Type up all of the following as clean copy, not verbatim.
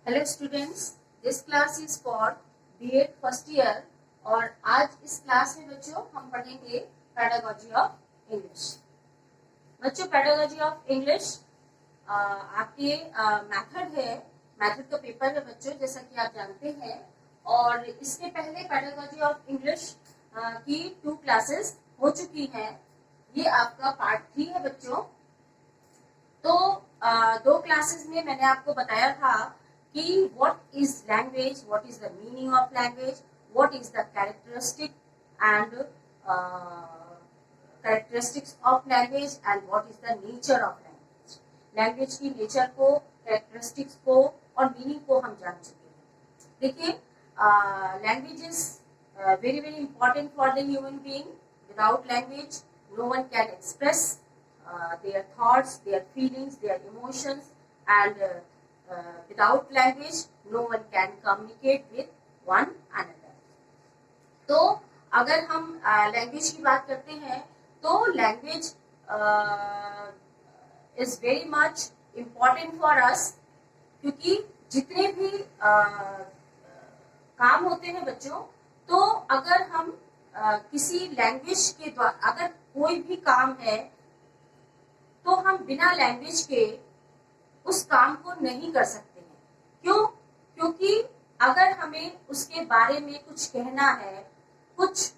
Hello students, this class is for BEd first year और आज इस क्लास में बच्चों हम पढ़ेंगे पेडागोजी ऑफ इंग्लिश। बच्चों, पेडागोजी ऑफ इंग्लिश आपके मेथड है, मेथड का पेपर है बच्चों, जैसा कि आप जानते हैं। और इसके पहले पेडागोजी ऑफ इंग्लिश की 2 क्लासेस हो चुकी हैं। ये आपका पार्ट 3 है बच्चों। तो 2 क्लासेस में मैंने आपको बताया था कि what is language, what is the meaning of language, what is the characteristic and characteristics of language and what is the nature of language. Language की नेचर को, कैरेक्टरिस्टिक्स को और मीनिंग को हम जान चुके हैं। देखिए, language is very very important for the human being. Without language no one can express their thoughts, their feelings, their emotions, and without language no one can communicate with one another. तो अगर हम language की बात करते हैं तो language is very much important for us, क्योंकि जितने भी काम होते हैं बच्चों, तो अगर हम किसी लैंग्वेज के द्वारा अगर कोई भी काम है तो हम बिना लैंग्वेज के उस काम को नहीं कर सकते हैं। क्यों? क्योंकि अगर हमें उसके बारे में कुछ कहना है, कुछ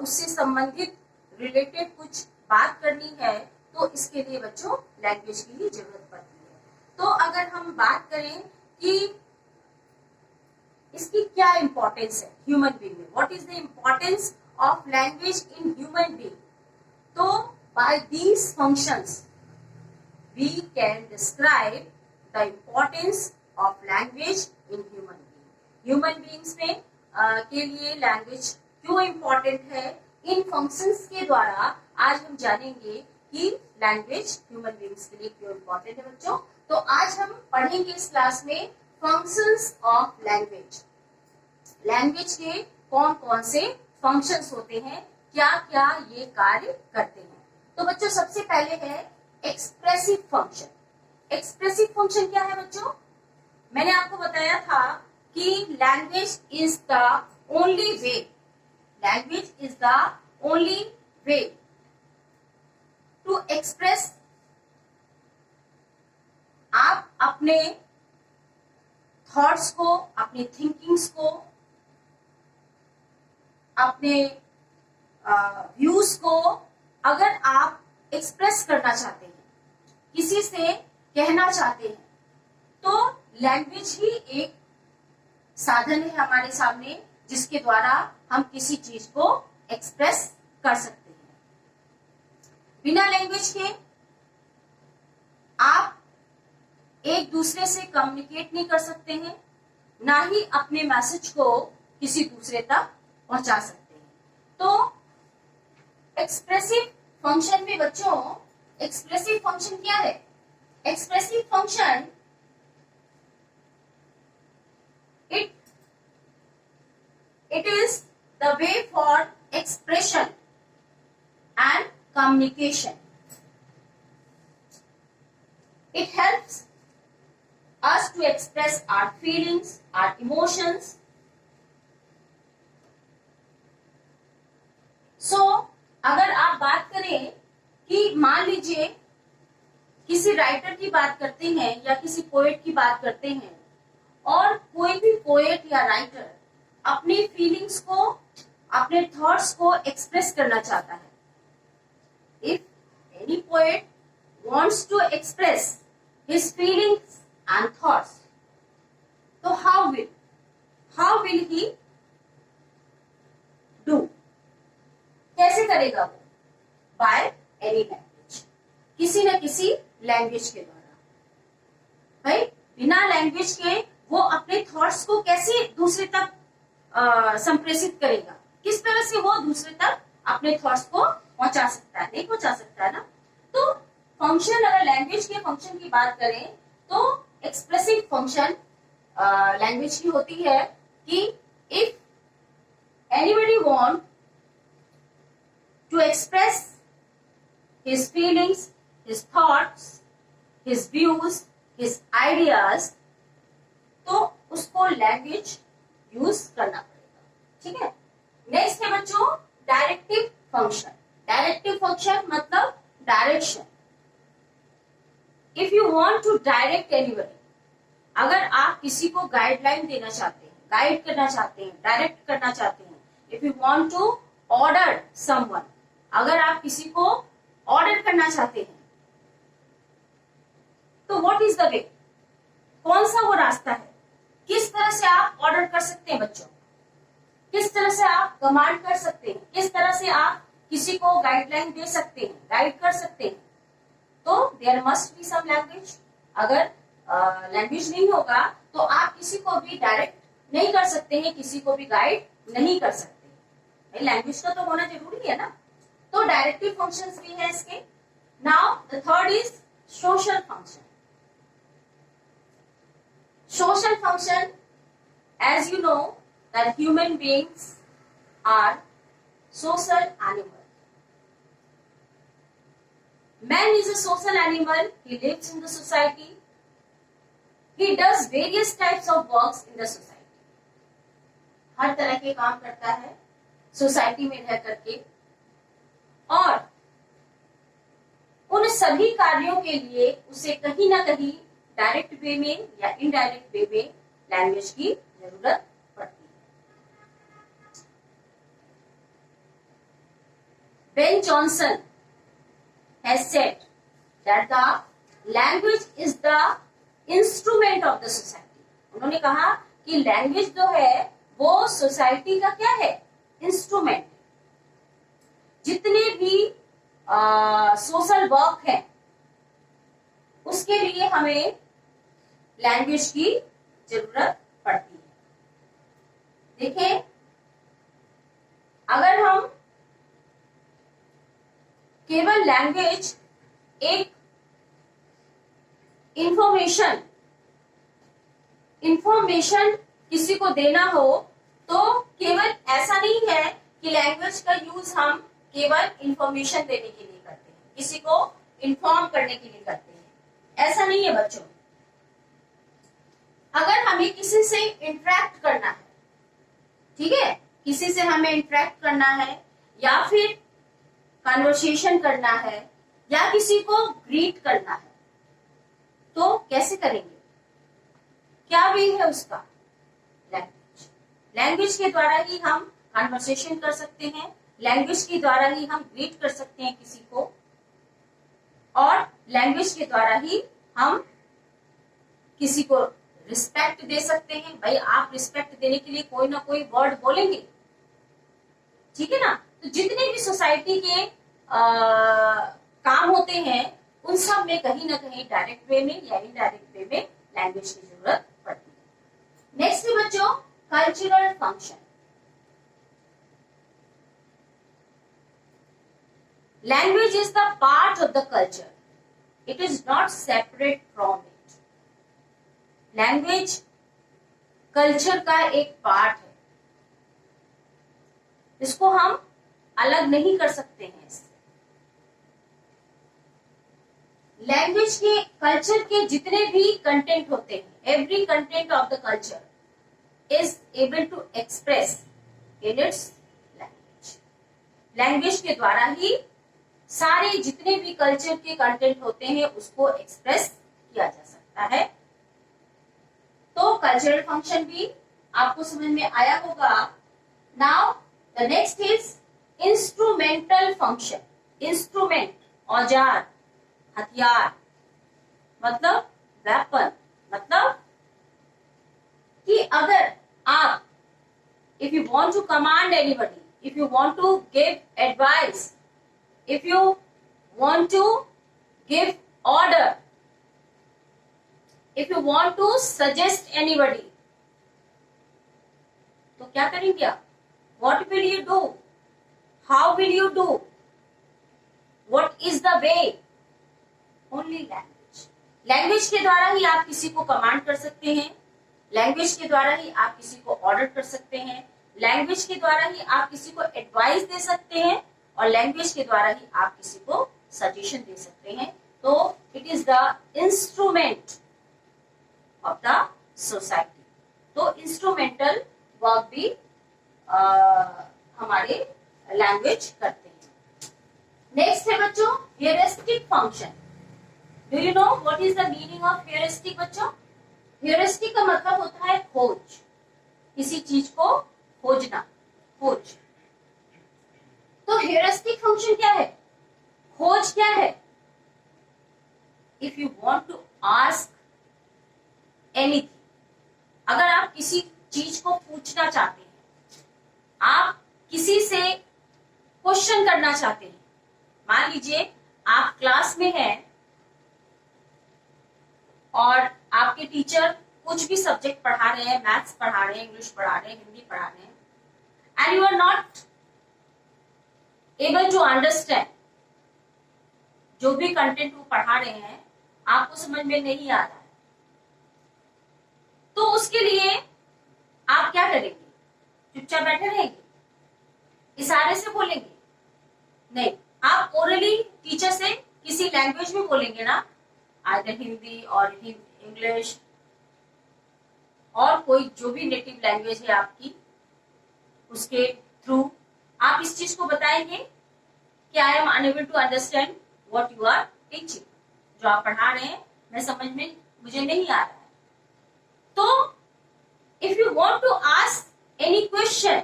उससे संबंधित रिलेटेड कुछ बात करनी है, तो इसके लिए बच्चों लैंग्वेज की ही जरूरत पड़ती है। तो अगर हम बात करें कि इसकी क्या इंपॉर्टेंस है ह्यूमन बीइंग में, what is the importance of language in human being, तो by these functions we can describe the importance of language in human being. Human beings में के लिए language क्यों important है, इन functions के द्वारा आज हम जानेंगे कि language human beings के लिए क्यों important है बच्चों। तो आज हम पढ़ेंगे इस क्लास में functions of language। language के कौन कौन से functions होते हैं, क्या क्या ये कार्य करते हैं। तो बच्चों सबसे पहले है एक्सप्रेसिव फंक्शन। एक्सप्रेसिव फंक्शन क्या है बच्चों? मैंने आपको बताया था कि language is the only way, language is the only way to express. आप अपने थॉट्स को, अपनी थिंकिंग्स को, अपने व्यूज को अगर आप एक्सप्रेस करना चाहते हैं, किसी से कहना चाहते हैं, तो लैंग्वेज ही एक साधन है हमारे सामने जिसके द्वारा हम किसी चीज को एक्सप्रेस कर सकते हैं। बिना लैंग्वेज के आप एक दूसरे से कम्युनिकेट नहीं कर सकते हैं, ना ही अपने मैसेज को किसी दूसरे तक पहुंचा सकते हैं। तो एक्सप्रेसिव फंक्शन में बच्चों, एक्सप्रेसिव फंक्शन क्या है? Expressive function it is the way for expression and communication. It helps us to express our feelings, our emotions. So अगर आप बात करें कि मान लीजिए किसी राइटर की बात करते हैं या किसी पोएट की बात करते हैं, और कोई भी पोएट या राइटर अपनी फीलिंग्स को, अपने थॉट्स को एक्सप्रेस करना चाहता है। If any poet wants to express his feelings and thoughts, तो हाउ विल ही डू? कैसे करेगा वो? बाय एनी लैंग्वेज, किसी न किसी लैंग्वेज के द्वारा। भाई बिना लैंग्वेज के वो अपने थॉट्स को कैसे दूसरे तक संप्रेषित करेगा? किस तरह से वो दूसरे तक अपने थॉट्स को पहुंचा सकता है? नहीं पहुंचा सकता है ना। तो फंक्शन, अगर लैंग्वेज के फंक्शन की बात करें तो एक्सप्रेसिव फंक्शन लैंग्वेज की होती है कि if anybody want to express his feelings, his thoughts, his views, his ideas, तो उसको लैंग्वेज यूज करना पड़ेगा। ठीक है, नेक्स्ट है बच्चों डायरेक्टिव फंक्शन। डायरेक्टिव फंक्शन मतलब direction. If you want to direct anybody, अगर आप किसी को गाइडलाइन देना चाहते हैं, गाइड करना चाहते हैं, डायरेक्ट करना चाहते हैं, if you want to order someone, अगर आप किसी को ऑर्डर करना चाहते हैं, तो व्हाट इज द वे, कौन सा वो रास्ता है, किस तरह से आप ऑर्डर कर सकते हैं बच्चों, किस तरह से आप कमांड कर सकते हैं, किस तरह से आप किसी को गाइडलाइन दे सकते हैं, गाइड कर सकते हैं। तो there must be some language. अगर लैंग्वेज नहीं होगा तो आप किसी को भी डायरेक्ट नहीं कर सकते हैं, किसी को भी गाइड नहीं कर सकते। लैंग्वेज का तो होना जरूरी है ना। तो डायरेक्टिव फंक्शंस भी है इसके। Now the third is social function. Social function, as you know that human beings are social animal. Man is a social animal. He lives in the society. He does various types of works in the society. हर तरह के काम करता है society में रह करके, और उन सभी कार्यों के लिए उसे कहीं ना कहीं डायरेक्ट वे में या इनडायरेक्ट वे में लैंग्वेज की जरूरत पड़ती है। Ben Jonson has said that the language is the instrument of the society. उन्होंने कहा कि लैंग्वेज जो है वो सोसाइटी का क्या है, इंस्ट्रूमेंट। जितने भी सोशल वर्क है उसके लिए हमें लैंग्वेज की जरूरत पड़ती है। देखिए, अगर हम केवल लैंग्वेज एक इंफॉर्मेशन किसी को देना हो, तो केवल ऐसा नहीं है कि लैंग्वेज का यूज हम केवल इंफॉर्मेशन देने के लिए करते हैं, किसी को इन्फॉर्म करने के लिए करते हैं, ऐसा नहीं है बच्चों। अगर हमें किसी से इंटरेक्ट करना है, ठीक है, किसी से हमें इंटरेक्ट करना है या फिर कन्वर्सेशन करना है या किसी को ग्रीट करना है, तो कैसे करेंगे, क्या वे है उसका, लैंग्वेज। लैंग्वेज के द्वारा ही हम कन्वर्सेशन कर सकते हैं, लैंग्वेज के द्वारा ही हम ग्रीट कर सकते हैं किसी को, और लैंग्वेज के द्वारा ही हम किसी को रिस्पेक्ट दे सकते हैं। भाई आप रिस्पेक्ट देने के लिए कोई ना कोई वर्ड बोलेंगे, ठीक है ना। तो जितने भी सोसाइटी के काम होते हैं उन सब में कहीं ना कहीं डायरेक्ट वे में या इनडायरेक्ट वे में लैंग्वेज की जरूरत पड़ती है। नेक्स्ट है बच्चों cultural function. Language is the part of the culture, it is not separate from it. Language culture का एक पार्ट है, इसको हम अलग नहीं कर सकते हैं इससे। लैंग्वेज के कल्चर के जितने भी कंटेंट होते हैं, every content of the culture is able to express in its language. Language के द्वारा ही सारे जितने भी कल्चर के कंटेंट होते हैं उसको एक्सप्रेस किया जा सकता है। तो कल्चरल फंक्शन भी आपको समझ में आया होगा। Now the next is instrumental function. Instrument औजार, हथियार, मतलब वेपन, मतलब कि अगर आप if you want to command anybody, if you want to give advice, if you want to give order, if you want to suggest anybody, तो क्या करेंगे आप, what will you do, how will you do, what is the way, only language। Language के द्वारा ही आप किसी को command कर सकते हैं, लैंग्वेज के द्वारा ही आप किसी को ऑर्डर कर सकते हैं, लैंग्वेज के द्वारा ही आप किसी को एडवाइस दे सकते हैं, और लैंग्वेज के द्वारा ही आप किसी को सजेशन दे सकते हैं। तो it is the instrument of the society। तो इंस्ट्रूमेंटल वर्ब भी हमारे लैंग्वेज करते हैं। नेक्स्ट है बच्चों heuristic function. Do you know what is the meaning of heuristic बच्चों? ह्यूरिस्टिक का मतलब होता है खोज, किसी चीज को खोजना, खोज। तो ह्यूरिस्टिक फंक्शन क्या है? खोज क्या है? If you want to ask anything, अगर आप किसी चीज को पूछना चाहते हैं, आप किसी से क्वेश्चन करना चाहते हैं, मान लीजिए आप क्लास में हैं और आपके टीचर कुछ भी सब्जेक्ट पढ़ा रहे हैं, मैथ्स पढ़ा रहे हैं, इंग्लिश पढ़ा रहे हैं, हिंदी पढ़ा रहे हैं, and you are not able to understand जो भी कंटेंट वो पढ़ा रहे हैं, आपको समझ में नहीं आ रहा है, तो उसके लिए आप क्या करेंगे? चुपचाप बैठे रहेंगे? इशारे से बोलेंगे? नहीं, आप ओरली टीचर से किसी लैंग्वेज में बोलेंगे ना, आइदर हिंदी और इंग्लिश और कोई जो भी नेटिव लैंग्वेज है आपकी, उसके थ्रू आप इस चीज को बताएंगे कि I am unable to understand what you are teaching, जो आप पढ़ा रहे हैं मैं समझ में मुझे नहीं आ रहा है। तो if you want to ask any question,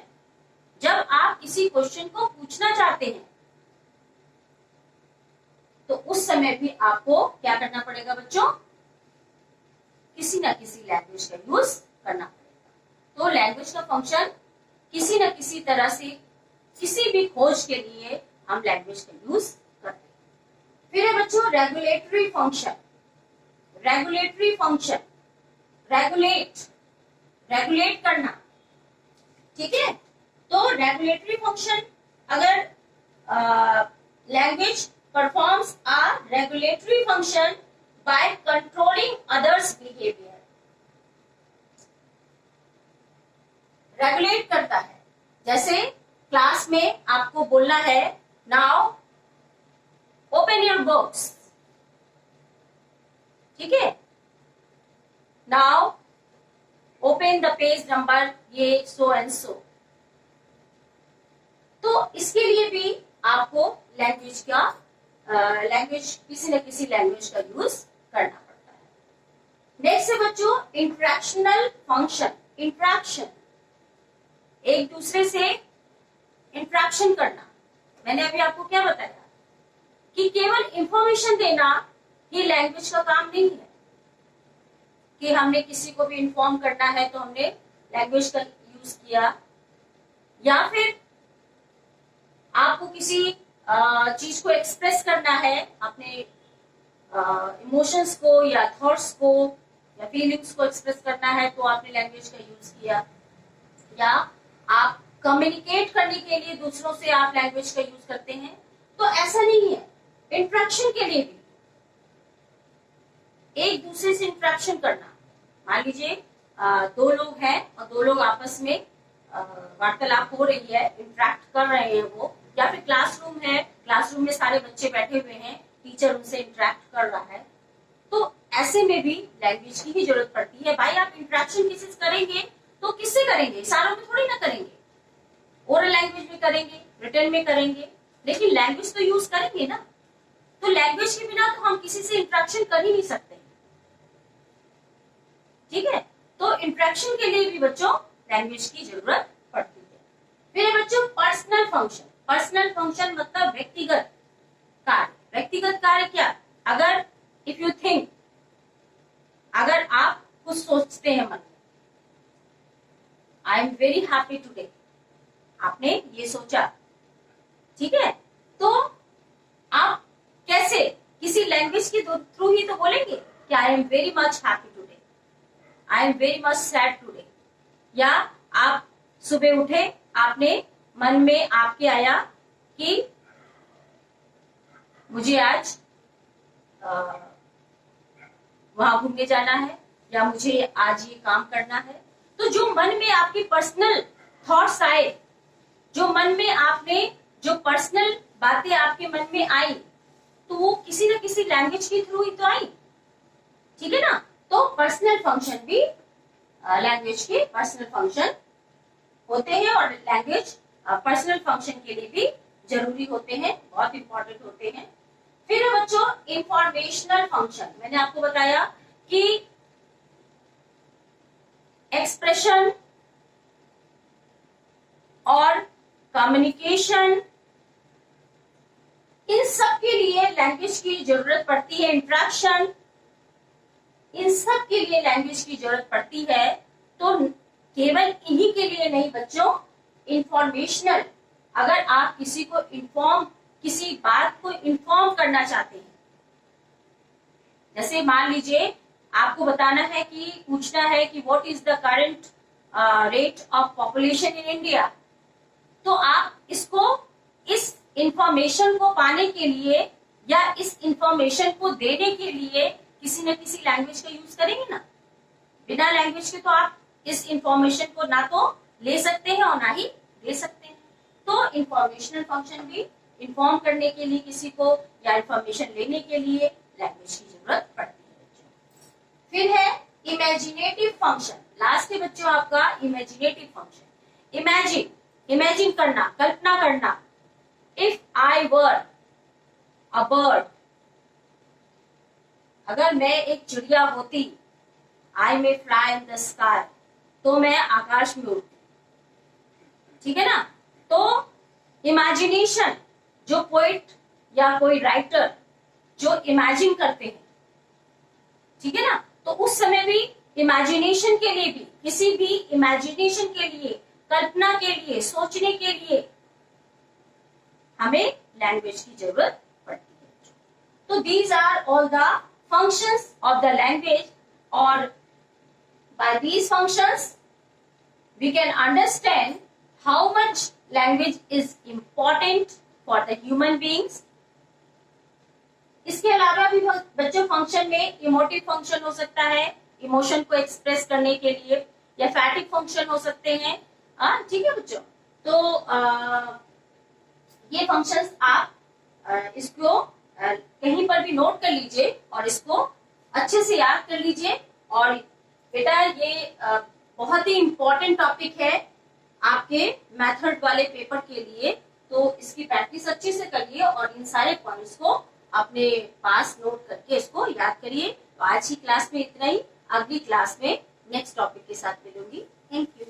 जब आप किसी क्वेश्चन को पूछना चाहते हैं, तो उस समय भी आपको क्या करना पड़ेगा बच्चों? किसी ना किसी लैंग्वेज का यूज करना पड़ेगा। तो लैंग्वेज का फंक्शन किसी न किसी तरह से किसी भी खोज के लिए हम लैंग्वेज का यूज करते हैं। फिर है बच्चों regulatory function. Regulatory function, regulate करना, ठीक है। तो रेगुलेटरी फंक्शन, अगर language performs a regulatory function by controlling others behaviour, regulate करता है। जैसे क्लास में आपको बोलना है नाउ ओपन योर बुक्स, ठीक है, now open the page number ये सो एंड सो। तो इसके लिए भी आपको लैंग्वेज किसी न किसी लैंग्वेज का यूज करना पड़ता है। नेक्स्ट है बच्चों इंट्रैक्शनल फंक्शन। इंट्रैक्शन, एक दूसरे से इंट्रैक्शन करना। मैंने अभी आपको क्या बताया कि केवल इंफॉर्मेशन देना ये लैंग्वेज का काम नहीं है, कि हमने किसी को भी इंफॉर्म करना है तो हमने लैंग्वेज का यूज किया, या फिर आपको किसी चीज को एक्सप्रेस करना है, अपने इमोशंस को या थॉट्स को या फीलिंग्स को एक्सप्रेस करना है तो आपने लैंग्वेज का यूज किया, या आप कम्युनिकेट करने के लिए दूसरों से आप लैंग्वेज का यूज करते हैं। तो ऐसा नहीं है, इंट्रैक्शन के लिए भी एक दूसरे से इंट्रैक्शन करना। मान लीजिए दो लोग हैं और दो लोग आपस में वार्तालाप हो रही है, इंट्रैक्ट कर रहे हैं वो, या फिर क्लासरूम है, क्लासरूम में सारे बच्चे बैठे हुए हैं, टीचर उनसे इंटरेक्ट कर रहा है, तो ऐसे में भी लैंग्वेज की ही जरूरत पड़ती है। भाई आप इंटरेक्शन किसी से करेंगे तो किससे करेंगे? इशारों में थोड़ी ना करेंगे, ओरल लैंग्वेज में करेंगे, रिटन में करेंगे, लेकिन लैंग्वेज तो यूज करेंगे ना। तो लैंग्वेज के बिना तो हम किसी से इंटरेक्शन कर ही नहीं सकते, ठीक है। तो इंटरेक्शन के लिए भी बच्चों लैंग्वेज की जरूरत पड़ती है। फिर बच्चों पर्सनल फंक्शन। पर्सनल फंक्शन मतलब व्यक्तिगत कार्य। व्यक्तिगत कार्य क्या? अगर इफ यू थिंक, अगर आप कुछ सोचते हैं मन में, I am very happy today, आपने ये सोचा, ठीक है, तो आप कैसे? किसी लैंग्वेज के थ्रू ही तो बोलेंगे कि I am very much happy today, I am very much sad today. या आप सुबह उठे, आपने मन में आपके आया कि मुझे आज वहां घूमने जाना है, या मुझे आज ये काम करना है। तो जो मन में आपकी पर्सनल थॉट्स आए, जो मन में आपने जो पर्सनल बातें आपके मन में आई, तो वो किसी न किसी लैंग्वेज के थ्रू ही तो आई, ठीक है ना। तो पर्सनल फंक्शन भी लैंग्वेज के पर्सनल फंक्शन होते हैं और लैंग्वेज पर्सनल फंक्शन के लिए भी जरूरी होते हैं, बहुत इंपॉर्टेंट होते हैं। फिर है बच्चों इंफॉर्मेशनल फंक्शन। मैंने आपको बताया कि एक्सप्रेशन और कम्युनिकेशन, इन सब के लिए लैंग्वेज की जरूरत पड़ती है। इंटरेक्शन, इन सब के लिए लैंग्वेज की जरूरत पड़ती है। तो केवल इन्हीं के लिए नहीं बच्चों, इंफॉर्मेशनल, अगर आप किसी को किसी बात को इन्फॉर्म करना चाहते हैं, जैसे मान लीजिए आपको बताना है कि पूछना है कि what is the current rate of population in India, तो आप इस इंफॉर्मेशन को पाने के लिए या इस इंफॉर्मेशन को देने के लिए किसी न किसी लैंग्वेज का यूज करेंगे ना। बिना लैंग्वेज के तो आप इस इंफॉर्मेशन को ना तो ले सकते हैं और ना ही दे सकते हैं। तो इंफॉर्मेशनल फंक्शन भी इन्फॉर्म करने के लिए किसी को या इंफॉर्मेशन लेने के लिए लैंग्वेज की जरूरत पड़ती है बच्चों। फिर है इमेजिनेटिव फंक्शन। लास्ट है बच्चों आपका इमेजिनेटिव फंक्शन। इमेजिन करना, कल्पना करना। If I were a bird, अगर मैं एक चिड़िया होती, आई मे फ्लाई इन द स्काई, तो मैं आकाश में उड़ती, ठीक है ना। तो इमेजिनेशन, जो पोइट या कोई राइटर जो इमेजिन करते हैं, ठीक है ना, तो उस समय भी इमेजिनेशन के लिए भी, किसी भी इमेजिनेशन के लिए, कल्पना के लिए, सोचने के लिए हमें लैंग्वेज की जरूरत पड़ती है। तो these are all the functions of the language, और by these functions we can understand how much language is important for the human beings. इसके अलावा भी बच्चों फंक्शन में इमोटिव फंक्शन हो सकता है, इमोशन को एक्सप्रेस करने के लिए, या फैटिक फंक्शन हो सकते हैं, ठीक है बच्चों। तो ये फंक्शंस आप इसको कहीं पर भी नोट कर लीजिए और इसको अच्छे से याद कर लीजिए। और बेटा ये बहुत ही इम्पोर्टेंट टॉपिक है आपके मेथड वाले पेपर के लिए, तो इसकी प्रैक्टिस अच्छे से करिए और इन सारे पॉइंट्स को अपने पास नोट करके इसको याद करिए। तो आज की क्लास में इतना ही, अगली क्लास में नेक्स्ट टॉपिक के साथ मिलूंगी। Thank you.